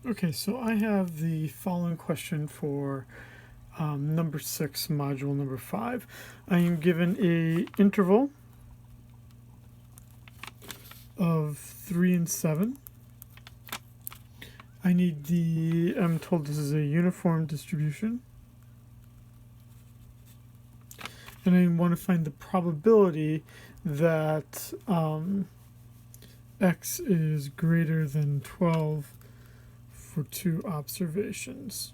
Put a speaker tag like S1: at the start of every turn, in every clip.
S1: Okay, so I have the following question for number 6, module number 5. I am given a interval of 3 and 7. I'm told this is a uniform distribution. And I want to find the probability that x is greater than 12 for 2 observations.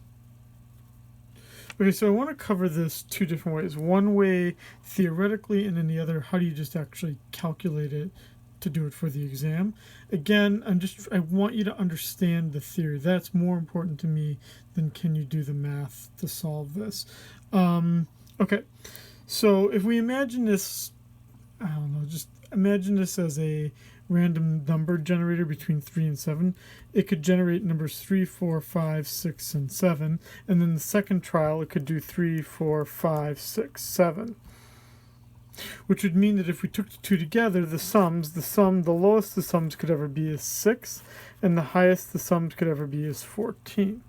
S1: Okay, so I want to cover this 2 different ways. One way theoretically, and then the other, how do you just actually calculate it to do it for the exam? Again, I want you to understand the theory. That's more important to me than can you do the math to solve this. Okay, so if we imagine this, I don't know, just imagine this as a random number generator between 3 and 7. It could generate numbers 3, 4, 5, 6, and 7. And then the second trial, it could do 3, 4, 5, 6, 7. Which would mean that if we took the two together, the lowest the sums could ever be is 6, and the highest the sums could ever be is 14.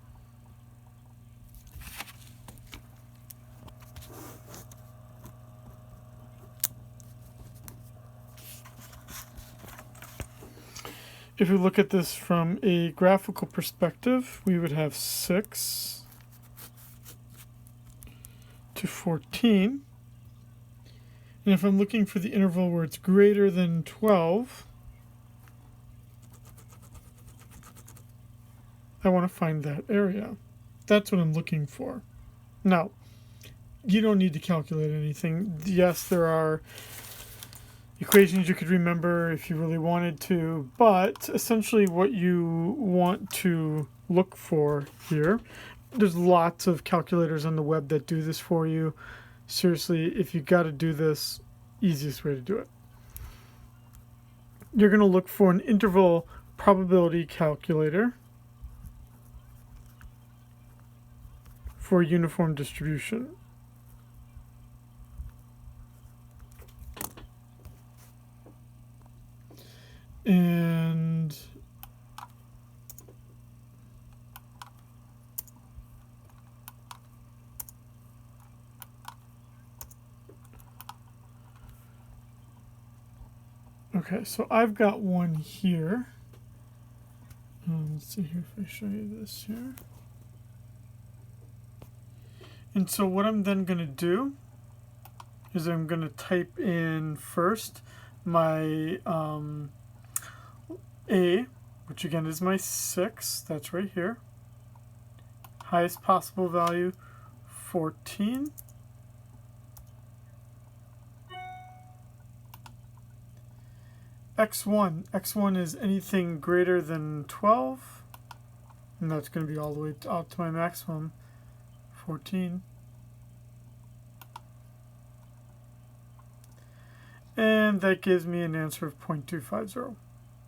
S1: If we look at this from a graphical perspective, we would have 6 to 14. And if I'm looking for the interval where it's greater than 12, I want to find that area. That's what I'm looking for. Now, you don't need to calculate anything. Yes, there are equations you could remember if you really wanted to, but essentially what you want to look for here, there's lots of calculators on the web that do this for you. Seriously, if you got to do this, easiest way to do it. You're going to look for an interval probability calculator for a uniform distribution. And okay, so I've got one here. Let's see here if I show you this here. And so what I'm then going to do is I'm going to type in first my A, which again is my 6, that's right here. Highest possible value, 14. X1 is anything greater than 12, and that's going to be all the way out to my maximum, 14. And that gives me an answer of 0.250,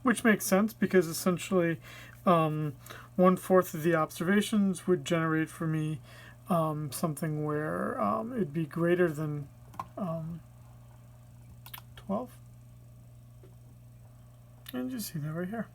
S1: which makes sense because essentially 1/4 of the observations would generate for me something where it'd be greater than 12. And you see that right here.